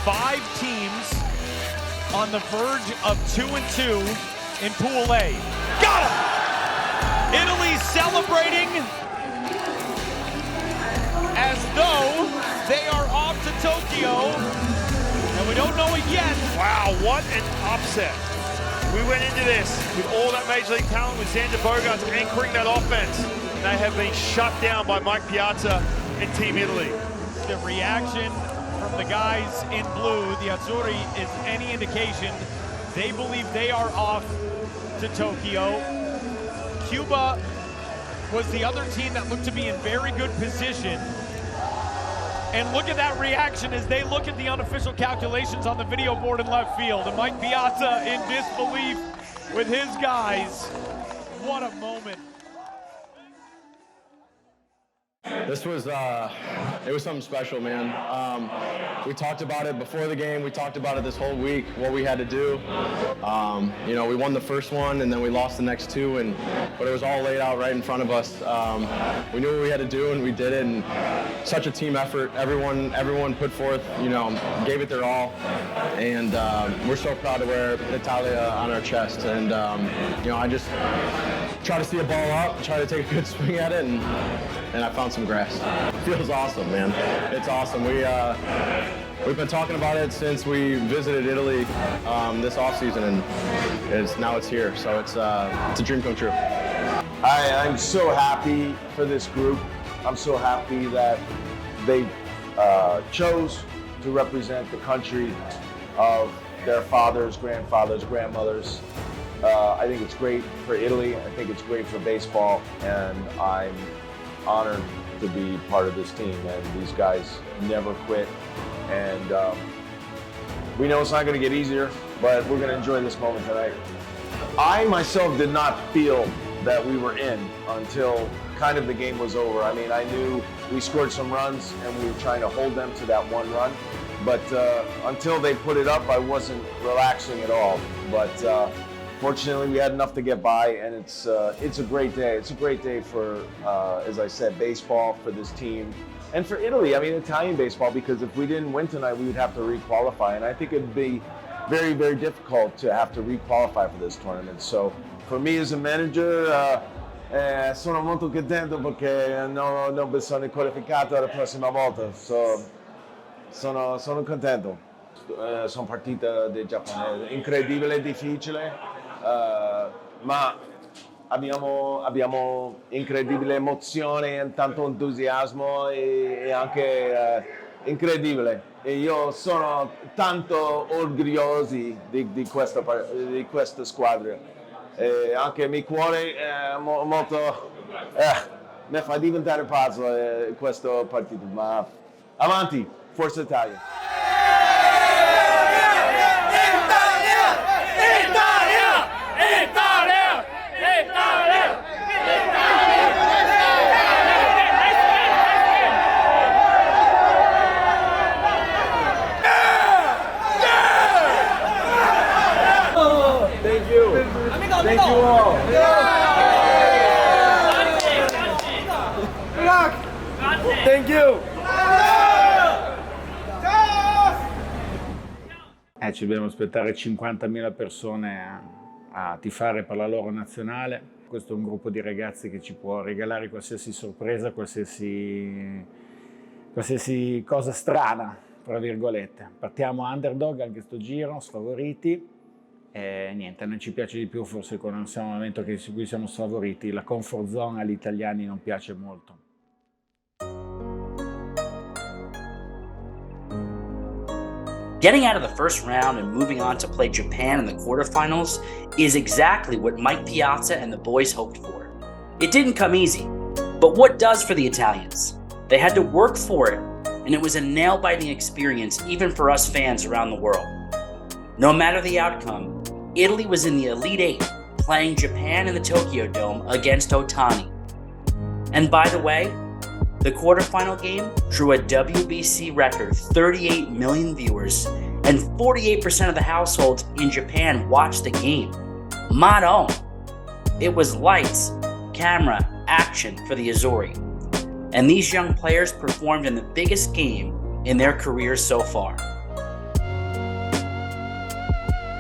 5 teams on the verge of 2-2 in Pool A. Got him! Italy celebrating as though they are off to Tokyo, and we don't know it yet. Wow, what an upset. We went into this with all that Major League talent, with Xander Bogaerts anchoring that offense. They have been shut down by Mike Piazza and Team Italy. The reaction from the guys in blue, the Azzurri, is any indication they believe they are off to Tokyo. Cuba was the other team that looked to be in very good position. And look at that reaction as they look at the unofficial calculations on the video board in left field. And Mike Piazza in disbelief with his guys. What a moment. This was, it was something special, man. We talked about it before the game. We talked about it this whole week, what we had to do. You know, we won the first one and then we lost the next 2, but it was all laid out right in front of us. We knew what we had to do and we did it, and such a team effort. Everyone put forth, you know, gave it their all, and we're so proud to wear Italia on our chest. And, you know, I just try to see a ball up, try to take a good swing at it, and I found some grass. It feels awesome, man. It's awesome. We've been talking about it since we visited Italy this offseason, and now it's here. So it's a dream come true. I'm so happy for this group. I'm so happy that they chose to represent the country of their fathers, grandfathers, grandmothers. I think it's great for Italy. I think it's great for baseball, and I'm honored to be part of this team. And these guys never quit, and we know it's not going to get easier, but we're going to enjoy this moment tonight. I myself did not feel that we were in until kind of the game was over. I mean, I knew we scored some runs and we were trying to hold them to that 1 run, but until they put it up, I wasn't relaxing at all. But fortunately, we had enough to get by, and it's a great day. It's a great day for, as I said, baseball, for this team, and for Italy. I mean, Italian baseball, because if we didn't win tonight, we would have to re-qualify, and I think it'd be very, very difficult to have to re-qualify for this tournament. So for me as a manager, Sono molto contento perché non mi sono qualificato la prossima volta. Sono contento. Sono partita del Giappone, incredibile, difficile, ma abbiamo incredibile emozione e tanto entusiasmo e anche incredibile. E io sono tanto orgoglioso di questa squadra. Anche il mio cuore molto mi fa diventare pazzo questo partito, ma avanti, Forza Italia! Thank you all. Thank you. Ci dobbiamo aspettare 50.000 persone a tifare per la loro nazionale. Questo è un gruppo di ragazzi che ci può regalare qualsiasi sorpresa, qualsiasi cosa strana, tra virgolette. Partiamo underdog anche sto giro, sfavoriti. E niente, non ci piace di più forse quando non siamo a un momento su cui siamo sfavoriti. La comfort zone agli italiani non piace molto. Getting out of the first round and moving on to play Japan in the quarterfinals is exactly what Mike Piazza and the boys hoped for. It didn't come easy, but what does for the Italians? They had to work for it, and it was a nail-biting experience even for us fans around the world. No matter the outcome, Italy was in the Elite Eight, playing Japan in the Tokyo Dome against Otani. And by the way, the quarterfinal game drew a WBC record 38 million viewers, and 48% of the households in Japan watched the game. Mano! It was lights, camera, action for the Azzurri. And these young players performed in the biggest game in their careers so far.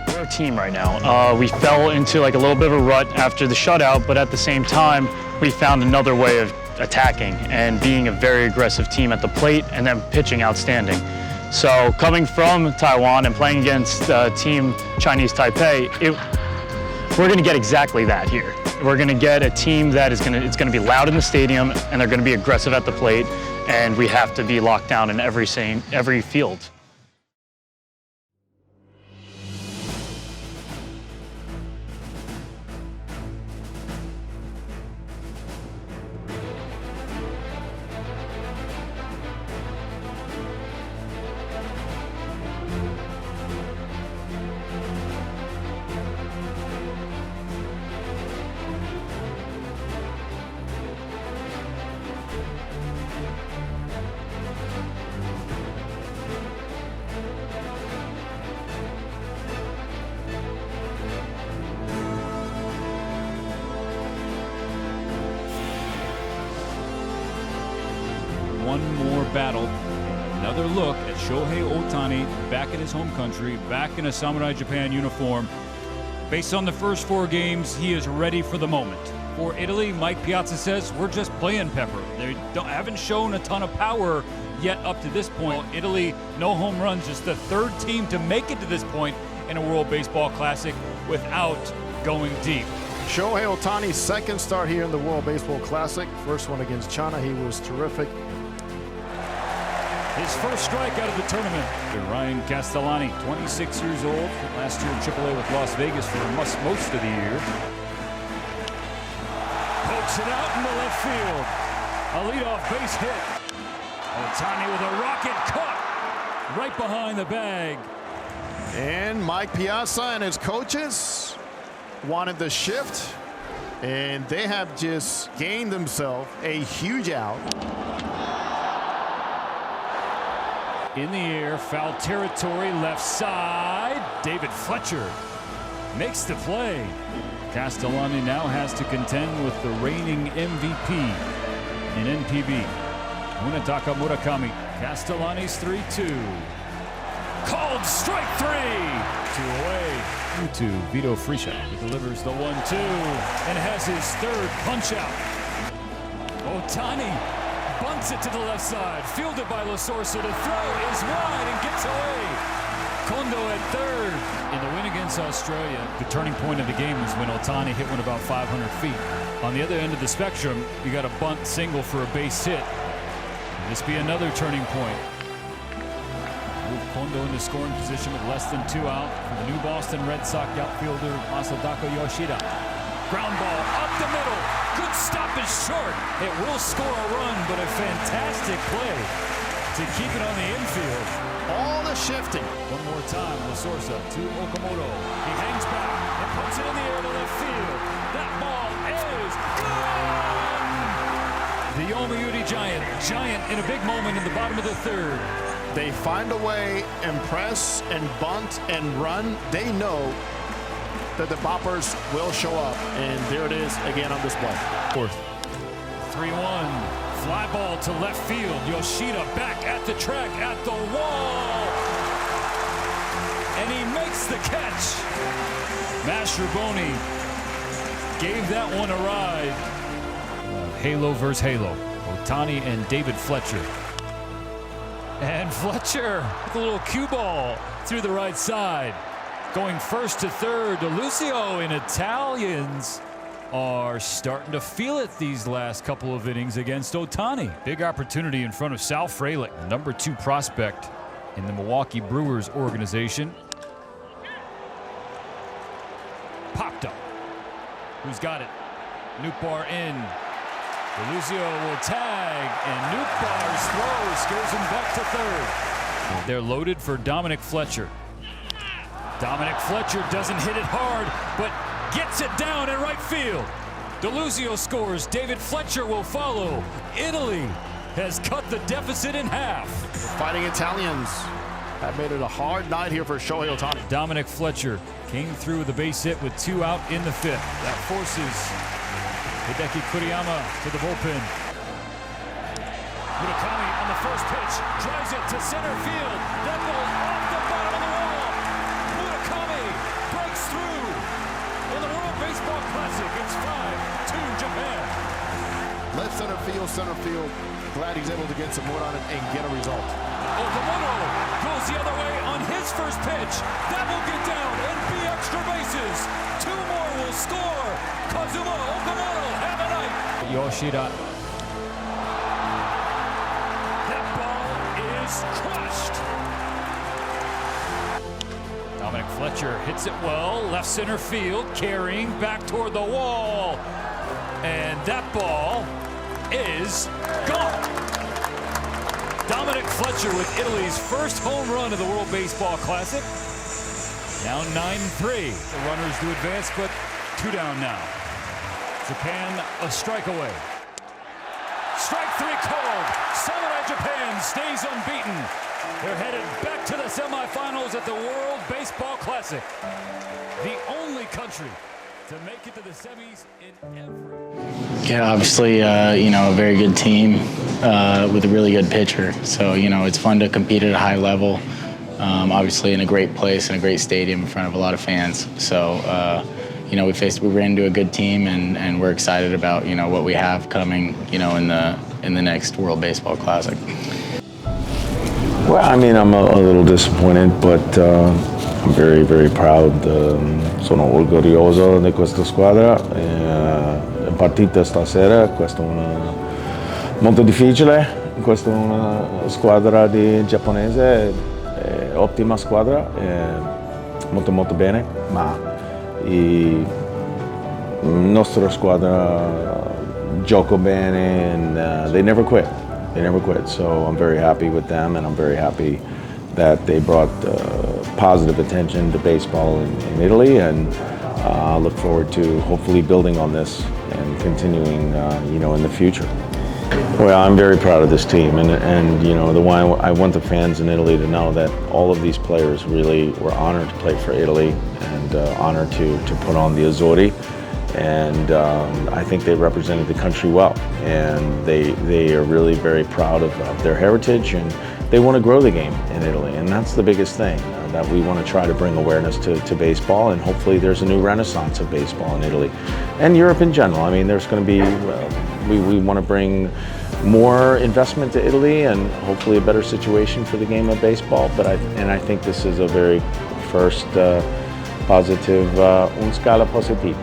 We're a team right now. We fell into like a little bit of a rut after the shutout, but at the same time, we found another way of attacking and being a very aggressive team at the plate and then pitching outstanding. So coming from Taiwan and playing against Team Chinese Taipei, we're going to get exactly that here. We're going to get a team that it's going to be loud in the stadium and they're going to be aggressive at the plate, and we have to be locked down in every field. One more battle. Another look at Shohei Ohtani back in his home country, back in a Samurai Japan uniform. Based on the first 4 games, he is ready for the moment. For Italy, Mike Piazza says, we're just playing pepper. They haven't shown a ton of power yet up to this point. Italy, no home runs, just the 3rd team to make it to this point in a World Baseball Classic without going deep. Shohei Ohtani's 2nd start here in the World Baseball Classic. First one against China, he was terrific. His first strikeout of the tournament. Ryan Castellani, 26 years old, last year in AAA with Las Vegas for most of the year. Pokes it out into left field. A leadoff base hit. Ohtani with a rocket cut right behind the bag. And Mike Piazza and his coaches wanted the shift, and they have just gained themselves a huge out. In the air, foul territory, left side. David Fletcher makes the play. Castellani now has to contend with the reigning MVP in NPB. Munetaka Murakami. Castellani's 3-2. Called strike 3. 2 away. To Vito Friscia. He delivers the 1-2 and has his third punch out. Ohtani bunts it to the left side. Fielded by La Sorsa. The throw is wide and gets away. Kondo at third. In the win against Australia, the turning point of the game was when Ohtani hit one about 500 feet. On the other end of the spectrum, you got a bunt single for a base hit. Will this be another turning point? Move Kondo into scoring position with less than 2 out for the new Boston Red Sox outfielder Masataka Yoshida. Ground ball up the middle. Good stop is short. It will score a run, but a fantastic play to keep it on the infield. All the shifting. One more time, La Sorsa to Okamoto. He hangs back and puts it in the air to left field. That ball is gone! The Yomiuri Giant in a big moment in the bottom of the third. They find a way and press and bunt and run. They know that the boppers will show up, and there it is again on display. 3-1. Fly ball to left field. Yoshida back at the track, at the wall. And he makes the catch. Mastrobuoni gave that one a ride. Halo versus Halo. Ohtani and David Fletcher. And Fletcher with a little cue ball through the right side. Going first to third. DeLucio and Italians are starting to feel it these last couple of innings against Ohtani. Big opportunity in front of Sal Frelick, number 2 prospect in the Milwaukee Brewers organization. Popped up. Who's got it? Nootbaar in. DeLucio will tag, and Nootbaar's throw scares him back to third. They're loaded for Dominic Fletcher. Dominic Fletcher doesn't hit it hard, but gets it down in right field. DeLucio scores. David Fletcher will follow. Italy has cut the deficit in half. Fighting Italians. That made it a hard night here for Shohei Ohtani. Dominic Fletcher came through with a base hit with 2 out in the 5th. That forces Hideki Kuriyama to the bullpen. Murakami on the first pitch, drives it to center field. That ball off the bottom of the wall. Murakami breaks through. In the World Baseball Classic, it's 5-2 Japan. Left center field. Glad he's able to get some wood on it and get a result. Okamoto goes the other way on his first pitch. That will get down and be extra bases. 2 more will score. Kazuma Okamoto have a night. Yoshida. That ball is crushed. Dominic Fletcher hits it well. Left center field, carrying back toward the wall. And that ball is gone. Dominic Fletcher with Italy's first home run of the World Baseball Classic. Down 9-3. The runners do advance, but 2 down now. Japan a strike away. Strike 3 called. Samurai Japan stays unbeaten. They're headed back to the semifinals at the World Baseball Classic. The only country to make it to the semis in every... Yeah, obviously, a very good team with a really good pitcher. So, it's fun to compete at a high level, obviously in a great place and a great stadium in front of a lot of fans. So, we ran into a good team, and we're excited about, what we have coming, in the next World Baseball Classic. Well, I'm a little disappointed, but I'm very, very proud. Sono orgoglioso di questa squadra. La partita stasera, questa è molto difficile. Questa è una squadra giapponese, ottima squadra, molto molto bene, ma la nostra squadra gioca bene, and they never quit. They never quit, so I'm very happy with them, and I'm very happy that they brought positive attention to baseball in Italy, and I look forward to hopefully building on this and continuing, in the future. Well, I'm very proud of this team, and I want the fans in Italy to know that all of these players really were honored to play for Italy and honored to put on the Azzurri. And I think they represented the country well, and they are really very proud of their heritage, and they want to grow the game in Italy, and that's the biggest thing, that we want to try to bring awareness to baseball, and hopefully there's a new renaissance of baseball in Italy and Europe in general. I mean, there's going to be, we want to bring more investment to Italy and hopefully a better situation for the game of baseball, but I think this is a very first positive, un scala positivo.